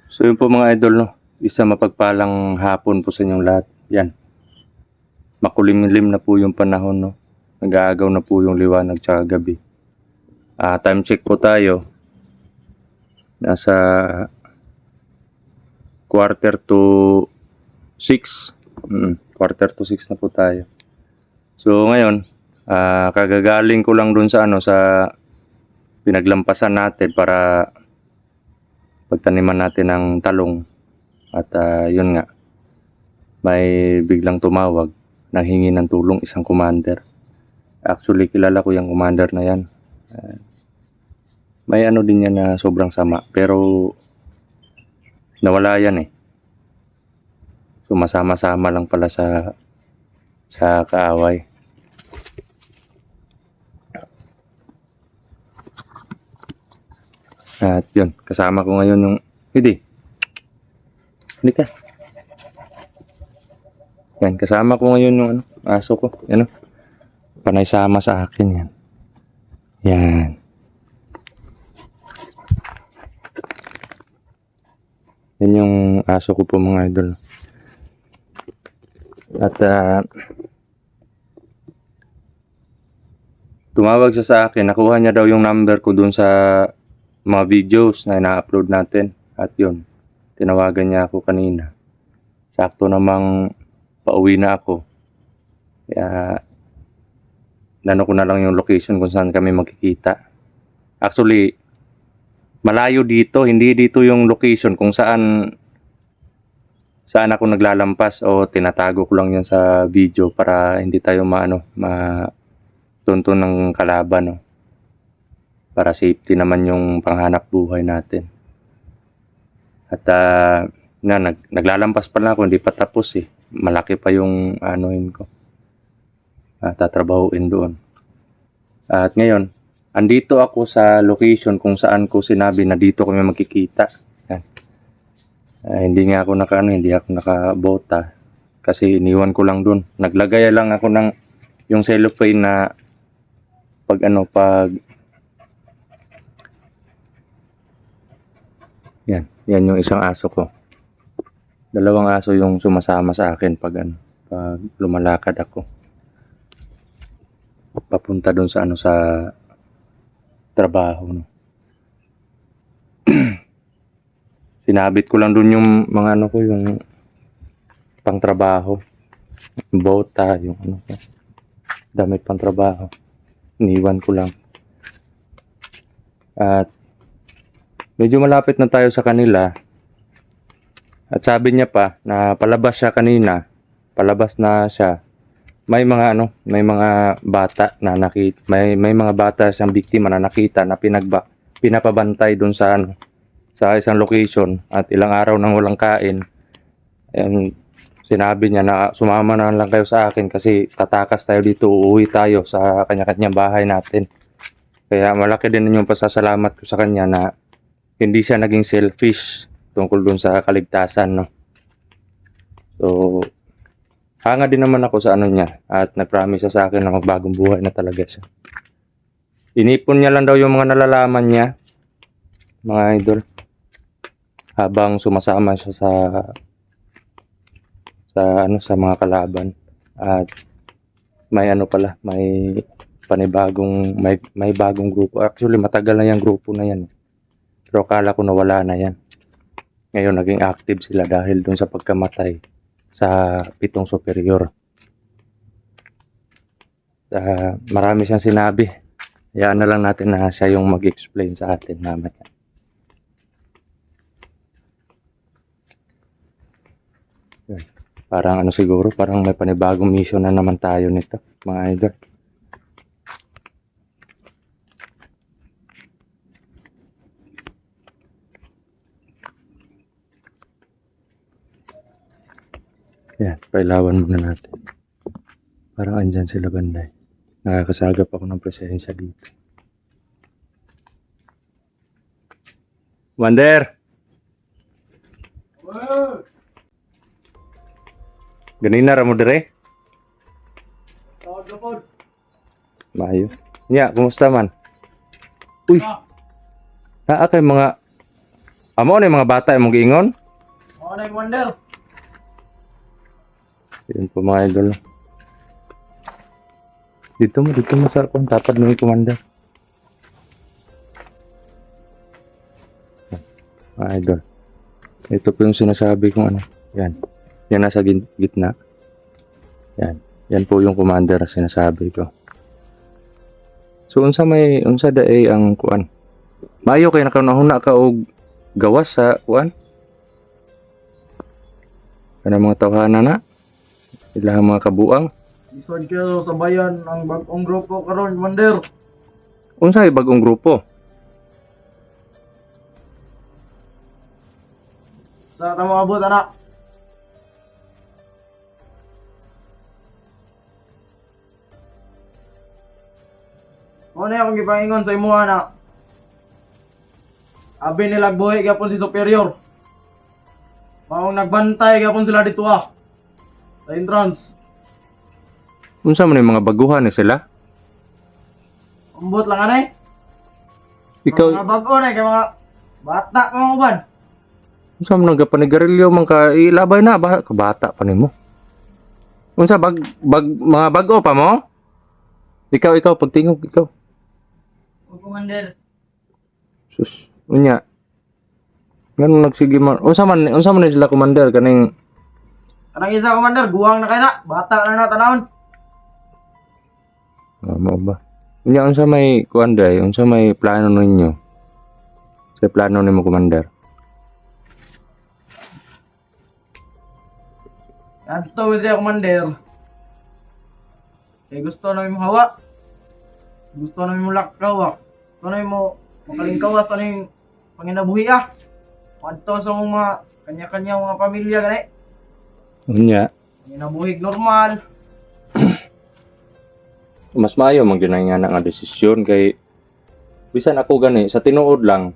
So yun po mga idol, no? Isa mapagpalang hapon po sa inyong lahat. Yan. Makulimlim na po yung panahon, no? Nag-aagaw na po yung liwanag tsaka gabi. Time check po tayo. Nasa quarter to 6. Quarter to 6 na po tayo. So ngayon, kagagaling ko lang dun sa sa pinaglampasan natin para pagtaniman natin ng talong. At yun nga, may biglang tumawag, nanghingi ng tulong isang commander. Actually, kilala ko yung commander na yan. May ano din yan na sobrang sama, pero nawala yan eh. Sumasama-sama lang pala sa kaaway. At yun, kasama ko ngayon yung hindi ka. Yan, kasama ko ngayon yung aso ko. Yan, panay sama sa akin yan. Yan. Yan yung aso ko po mga idol. At tumawag siya sa akin. Nakuha niya daw yung number ko dun sa mga videos na ina-upload natin. At yun, tinawagan niya ako kanina. Sakto namang pauwi na ako. Kaya nano ko na lang yung location kung saan kami magkikita. Actually, malayo dito, hindi dito yung location kung saan ako naglalampas, o tinatago ko lang yan sa video para hindi tayo matunto ng kalaban, no? Para safety naman yung panghanap buhay natin. At naglalampas pa lang ako, hindi pa tapos eh. Malaki pa yung ko. Tatrabahuin doon. At ngayon, andito ako sa location kung saan ko sinabi na dito kami magkikita. Yan. Hindi ako nakabota kasi iniwan ko lang doon. Naglagay lang ako ng yung cellophane na pag yan yung isang aso ko. Dalawang aso yung sumasama sa akin pag lumalakad ako. Papunta doon sa sa trabaho, no. Sinabit ko lang doon yung mga ko, yung pangtrabaho, bota, yung damit pangtrabaho. Iniwan ko lang. At medyo malapit na tayo sa kanila. At sabi niya pa na palabas siya kanina. Palabas na siya. May mga bata na nakita, may mga bata siyang biktima na nakita na pinapabantay doon sa isang location, at ilang araw nang walang kain. Sinabi niya na sumama na lang kayo sa akin kasi tatakas tayo dito, uuwi tayo sa kanya-kanyang bahay natin. Kaya malaki din yung pasasalamat ko sa kanya na hindi siya naging selfish tungkol doon sa kaligtasan, no. So hanga din naman ako sa niya, at nag-promise siya sa akin na magbagong buhay na talaga siya. Inipon niya lang daw yung mga nalalaman niya, mga idol, habang sumasama siya sa mga kalaban. At may may bagong grupo. Actually, matagal na yung grupo na yan. Pero akala ko nawala na yan. Ngayon naging active sila dahil dun sa pagkamatay sa 7 superior. Marami siyang sinabi. Hayaan na lang natin na siya yung mag-explain sa atin mamaya. Parang siguro, parang may panibagong mission na naman tayo nito, mga idol. Yan, pailawan muna natin. Parang andyan sila banday. Nakakasagap ako ng presensya dito. Wander! Ganina ra mo dire? Mayo. Nya, kumusta man? Uy. Naa kay mga Amo ni mga bata imong giingon. Oo na, Commander. Yun po mga idol. Dito mo sa kung tapad mo yung commander. Mga idol. Ito po yung sinasabi kong ano. Yan. Yan nasa gitna. Yan. Yan po yung commander na sinasabi ko. So unsa daay ang kuan. Mayo kay nakanahuna ka og gawas sa kuan. Kana mga tawhana na. Ilahang mga kabuang. Isod kayo sa bayan ang bagong grupo karon, Commander. Unsay bagong grupo? Sa tamo abot, anak. O na akong gipaingon sa imo, anak. Abi nila buhi gapon si Superior. Maong nagbantay gapon sila dito sa entrance. Unsa man yung mga baguhan ni sila? Umbot lang anay. Ikaw, Mga bago na kay mga bata pa mga uban. unsa man nagapanigarilyo man ka ilabay na ba kabata pa nimo? Unsa mga bago pa mo? Ikaw pagtingog ikaw. O, Commander. Sus, unya. Ngano nagsige man unsa man ni sila commander kaning Kanang isa, Commander, guwang na kay na. Bata na tanawon. mo ba? Unya unsa may kuan day, unsa may plano ninyo? Sa plano nimo commander? Adto with siya, Commander. Eh gusto na mo hawa. Gusto na mo lakaw. Gusto na mo makalingkawas ano yung panginabuhi Adto sa mga kanya-kanya mga pamilya gani. Unya, Panginabuhi normal. mas maayo man gyud nga desisyon kay bisan ako gani sa tinuod lang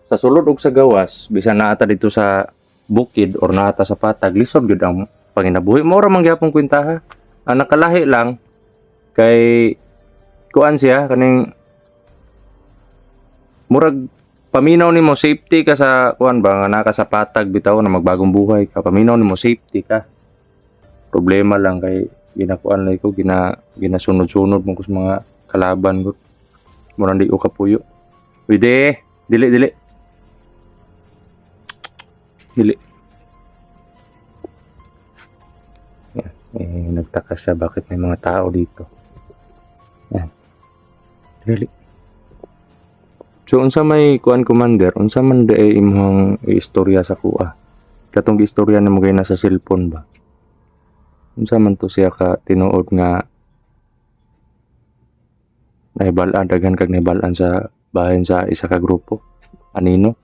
sa sulod ug sa gawas bisan naata dito sa bukid or naata sa patag lisod gyud ang panginabuhi mo ra man gyapon kwentaha ang nakalahi lang kay kuan siya kaning murag paminaw nimo safety ka sa kuan ba nga naka sa patag bitaw na magbagong buhay ka paminaw nimo safety ka problema lang kay ginakuan lay ko ginasunod-sunod mo ko sa mga kalaban ko murang di ko kapuyo pwede dili yan. Nagtaka siya bakit may mga tao dito yan dili so unsa may kuan commander unsa man di imong istorya sa kuha katong istorya nimo gay nasa cellphone ba unsa man to siya ka tinuod nga nahibalaan daghan kag nahibalaan sa bahin sa isa ka grupo anino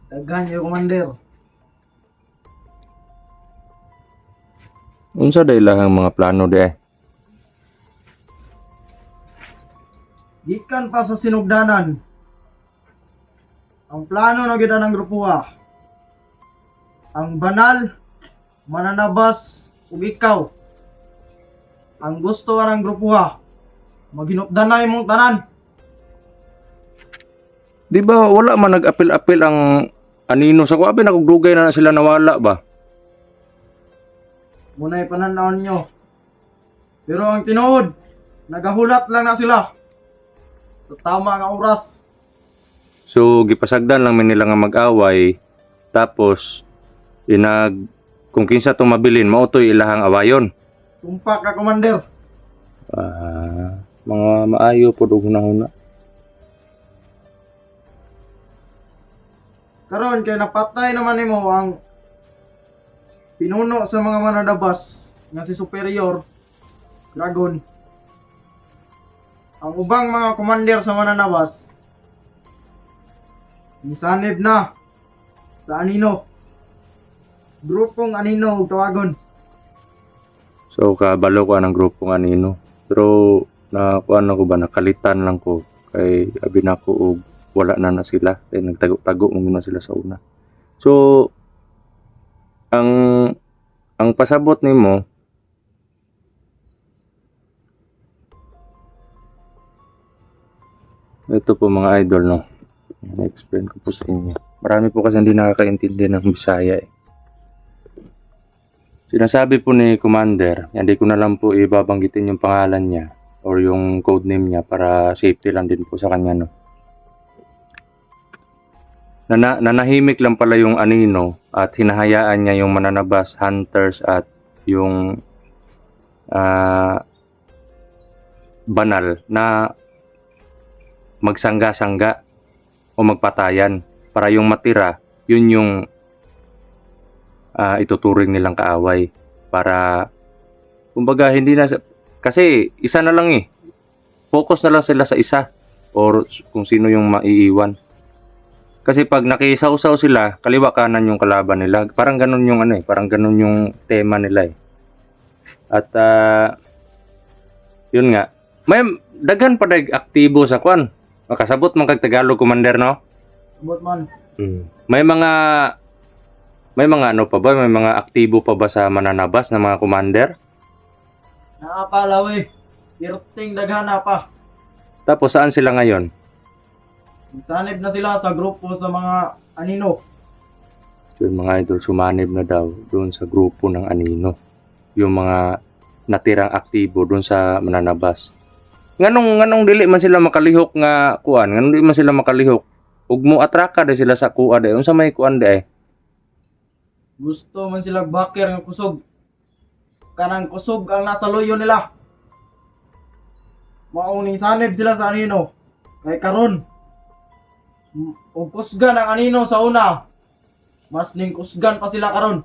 Daghan yung, Commander. unsa day lahang mga plano di Gikan pa sa sinugdanan. Ang plano na gid ng grupo ang banal, mananabas, ug ikaw. Ang gusto ng grupo maghinupdanay mong tanan. di ba wala man nag-apil-apil ang anino sa kuha nagdugay na sila nawala ba Muna'y pananaon nyo. Pero ang tinuod, nagahulat lang na sila. Sa tama nga oras. so gipasagdan lang man nila nga mag-away tapos kung kinsa tong mabilin mautoy ilahang awayon Tumpak ka, Commander. mga maayo po og hunahuna Karon kay napatay naman nimo ang pinuno sa mga mananabas nga si Superior Dragon. Ang ubang mga commander sa mananabas nisanib na sa anino. Grupong anino ug tawagon. so kabalo ko ng grupong anino pero na kuan ako ba nakalitan lang ko kay abi na ko og wala na sila kay nagtago-tago muna sila sa una so ang pasabot nimo ito po mga idol no Na-explain ko po sa inyo. Marami po kasi hindi nakakaintindi ng Bisaya eh. Sinasabi po ni Commander, hindi ko na lang po ibabanggitin yung pangalan niya or yung code name niya para safety lang din po sa kanya, no. Nanahimik lang pala yung anino at hinahayaan niya yung mananabas, hunters at yung banal na magsangga-sangga o magpatayan para yung matira, yun yung ituturing nilang kaaway para kumbaga hindi na kasi isa na lang eh, focus na lang sila sa isa or kung sino yung maiiwan. Kasi pag nakisawsaw sila, kaliwa kanan yung kalaban nila. Parang ganun yung parang ganun yung tema nila eh. At yun nga, may daghan pa aktibo sa kwan. Makasabot man kag Tagalog, Commander, no? Abot man. May mga ano pa ba? May mga aktibo pa ba sa mananabas na mga Commander? Naapalaw eh. Pirting daghana pa. Tapos saan sila ngayon? Sanib na sila sa grupo sa mga anino. Yung mga idol, sumanib na daw doon sa grupo ng anino. Yung mga natirang aktibo doon sa mananabas. Nganong dili man sila makalihok nga kuan? Nganong dili man sila makalihok? Ug mo atraka de sila sa kuan de. Unsa may kuan de? Gusto man sila bakir ng kusog. Kanang kusog ang nasa loyo nila. Mauning sanib sila sa anino. Kay karon ug kusgan ang anino sa una. Mas ning kusgan pa sila karon.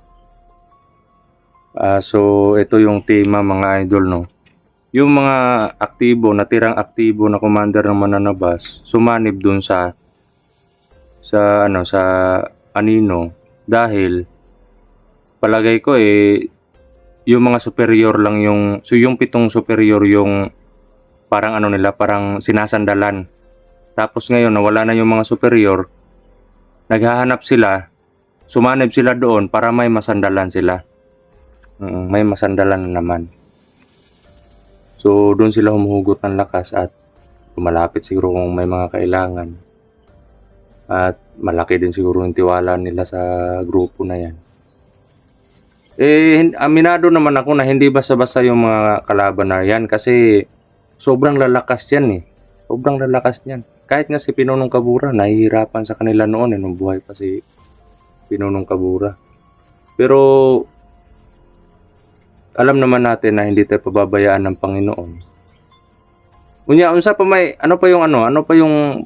So ito yung tema mga idol, no. Yung mga aktibo, natirang aktibo na commander ng mananabas, sumanib dun sa anino dahil palagay ko yung mga superior lang yung pitong superior yung parang nila, parang sinasandalan. Tapos ngayon nawala na yung mga superior, naghahanap sila, sumanib sila doon para may masandalan sila. May masandalan na naman. So doon sila humuhugot ng lakas at lumalapit siguro kung may mga kailangan. At malaki din siguro yung tiwala nila sa grupo na yan. Aminado naman ako na hindi basta-basta yung mga kalaban na yan kasi sobrang lalakas yan eh. Sobrang lalakas niyan. Kahit nga si Pinunong Kabura, nahihirapan sa kanila noon nung buhay pa si Pinunong Kabura. Pero alam naman natin na hindi tayo pababayaan ng Panginoon. Unya, unsa pa ano pa yung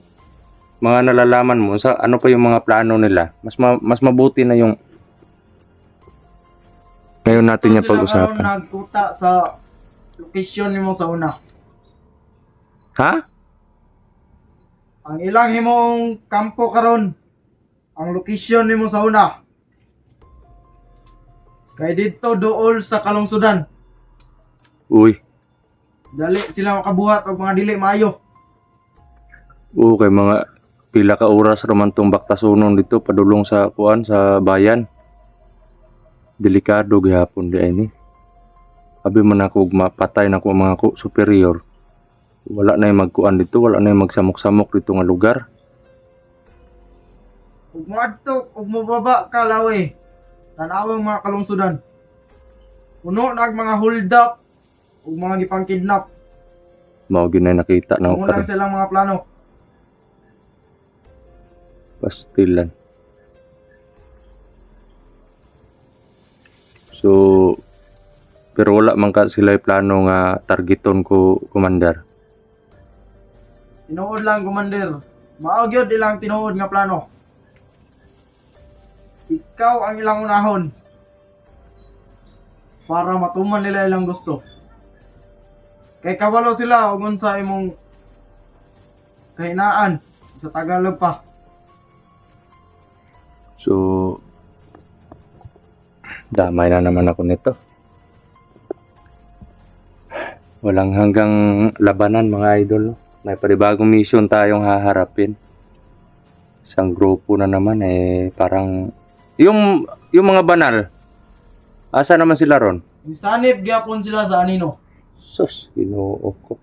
mga nalalaman mo, ano pa yung mga plano nila? Mas mabuti na yung ngayon natin niya pag-usapan. Sila nagkuta sa location nimo sa una. Ha? Ang ilang himong kampo karon, ang location nimo sa una. Kay dito dool sa kalungsudan. Uy. Dali sila makabuhat og mga dili maayo. Kay mga pila ka oras raman tong baktasunon dito padulong sa sa bayan. Delikado gyapon di ini. Abi man ako mapatay na ko mga superior. Wala na yung magkuan dito, wala na yung magsamok-samok dito nga lugar. Ug moadto ug mobaba ka lawi. Tanawang mga kalungsudan. Puno nag mga hold up ug mga gipang-kidnap. Mao ginay nakita na Muna silang mga plano. pastilan. So pero wala man ka sila plano nga targeton ko, Commander. Tinuod lang, Commander. Mao gyud ilang tinuod nga plano. Ikaw ang ilang unahon para matuman nila ilang gusto. Kay kabalo sila ug unsa imong kahinaan sa Tagalog pa. So damay na naman ako nito. Walang hanggang labanan mga idol. May panibagong mission tayong haharapin. Isang grupo na naman parang yung mga banal. Asa naman sila ron? Sanib gyapon sila sa anino. Sus, Ginoo ko.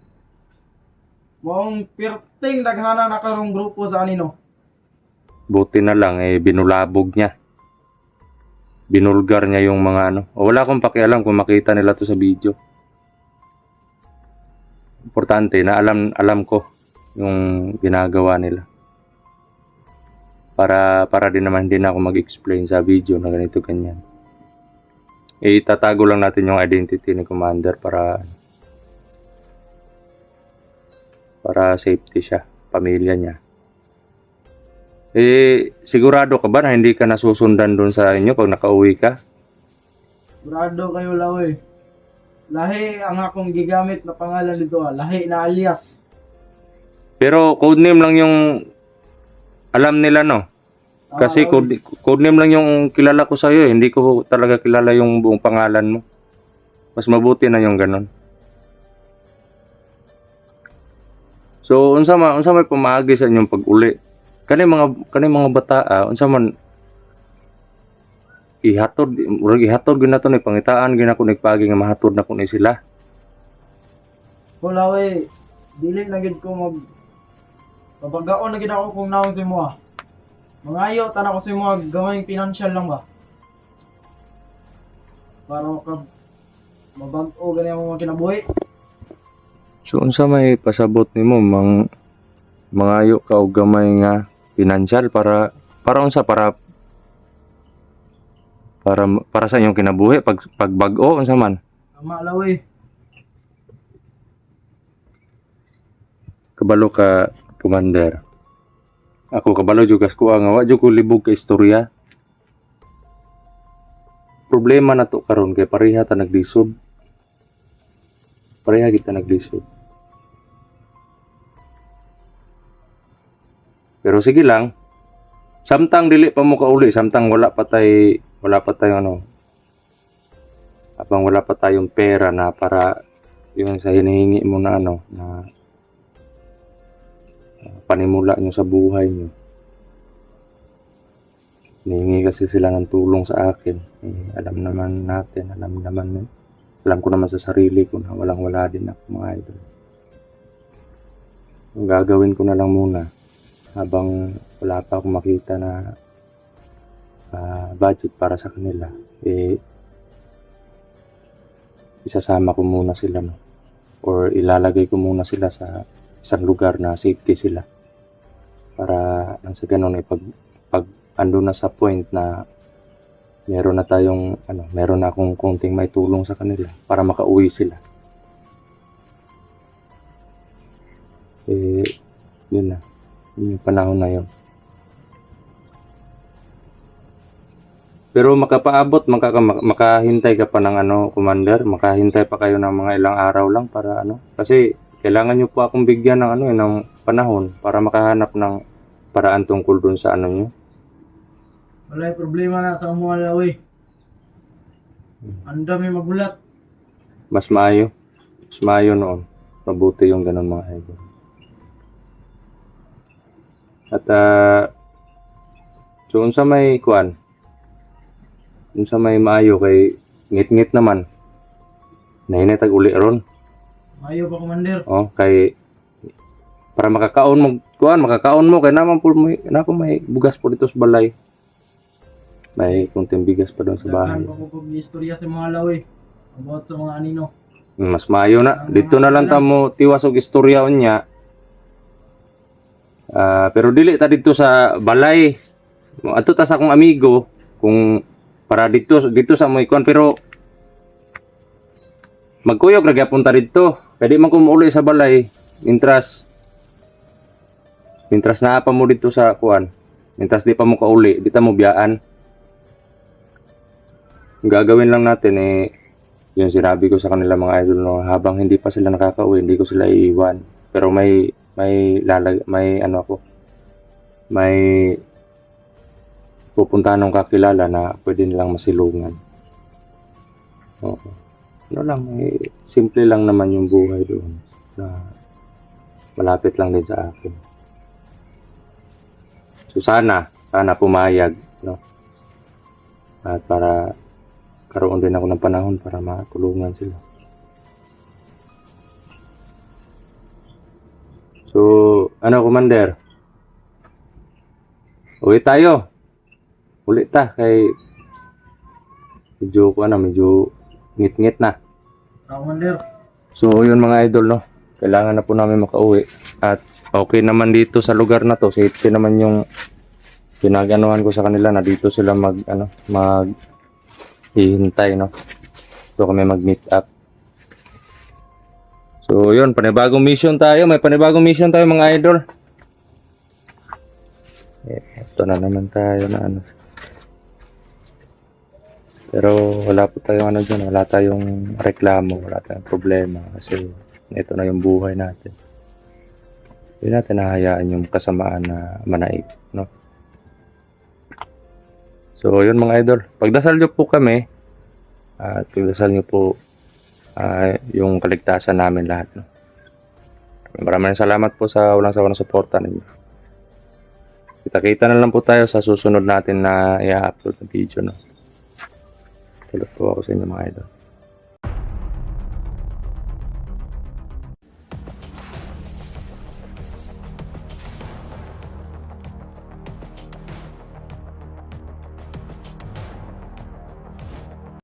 Maong pirting daghana na karong grupo sa anino. Buti na lang binulabog niya. Binulgar niya yung mga ano. O, wala akong pakialam kung makita nila to sa video. Importante na alam ko yung ginagawa nila. Para din naman din ako mag-explain sa video na ganito ganyan. Itatago lang natin yung identity ni Commander para safety siya, pamilya niya. Sigurado ka ba na hindi ka nasusundan doon sa inyo pag nakauwi ka? Brado kayo lawi. Lahi ang akong gigamit na pangalan dito, lahi na alias. Pero codename lang yung alam nila, no? Kasi Lawi. codename lang yung kilala ko sa'yo. Hindi ko talaga kilala yung buong pangalan mo. Mas mabuti na yung ganun. So, unsa may pamaagi sa inyong pag-uli? Kani mga bata, unsa man ihatod gyud nato ni pangitaan ginako nagpagi nga mahatod na ko ni sila. Lawi, dili na gid ko pabagaon na gid ako kung naon si mo. Mangayo tan ako si mo gawing financial lang ba? Para mabag-o gani ang mga kinabuhi. So unsa may pasabot nimo mangayo ka og gamay nga financial para unsa para sa inyong kinabuhi pag bag-o unsa man? Tama lawi. Kabalo ka, Commander. Ako kabalo jud kas ko nga wa jud ko libog ka istorya. Problema na to karon kay pareha ta naglisod. Pareha kita naglisod. Pero sige lang. Samtang dili pa mo kauli, samtang wala pa tayo abang wala pa tayong pera na para yung sa hinihingi mo na na panimula nyo sa buhay nyo. Hinihingi kasi sila ng tulong sa akin. Alam ko naman sa sarili ko na walang-wala din ako, mga idol. Ang gagawin ko na lang muna habang wala pa akong makita na budget para sa kanila, isasama ko muna sila, no? Or ilalagay ko muna sila sa isang lugar na safety sila para nang sa ganun pag ando na sa point na meron na akong konting may tulong sa kanila para makauwi sila. Yun yung panahon na yun. Pero makahintay ka pa ng Commander, makahintay pa kayo ng mga ilang araw lang para kasi kailangan nyo po akong bigyan ng panahon para makahanap ng paraan tungkol dun sa nyo. Wala problema na sa mga lawi. Anda may magulat. Mas maayo noon. Mabuti yung ganun, mga idol. At so unsa may unsa may maayo kay ngit-ngit naman. Nahinay uli ron. Mayo pa, Commander. Kay para makakaon mo kay naman po may bugas po dito sa balay. May kunting bigas pa doon sa bahay. Dagan pa ko istorya sa mga lawi about sa mga anino. Mas maayo na. Dito na lang tamo tiwas og istorya unya. Pero dili ta dito sa balay. Ato ta sa akong amigo kung para dito sa mo ikon, pero magkuyog ra gyapon ta dito. Kaya di man ko mauli sa balay. Mintras naa pa mo dito sa kuan. Mintras di pa mo kauli, di ta mo biyaan. Ang gagawin lang natin yung sinabi ko sa kanila, mga idol, no, habang hindi pa sila nakakauwi, hindi ko sila iiwan. Pero may pupuntahan ng kakilala na pwede nilang masilungan. Oo. Simple lang naman yung buhay doon na malapit lang din sa akin. So sana pumayag, no? At para karoon din ako ng panahon para matulungan sila. So, Commander? Uwi tayo. Uli ta kay medyo ngit-ngit na. Commander. So yun mga idol no. Kailangan na po namin makauwi at okay naman dito sa lugar na to. Safety naman yung pinaganuhan ko sa kanila na dito sila mag hihintay no. So kami mag-meet up. So yun, panibagong mission tayo. May panibagong mission tayo mga idol. Ito na naman tayo na Pero wala po tayong dyan. Wala tayong reklamo. Wala tayong problema. Kasi ito na yung buhay natin. Hindi natin nahayaan yung kasamaan na manaig. No? So yun mga idol. Pagdasal nyo po kami. At pagdasal nyo po yung kaligtasan namin lahat. No? Maraming salamat po sa walang sawang suporta ninyo. Kita-kita na lang po tayo sa susunod natin na i-upload na video. No? Tulad po ako sa inyo mga idol.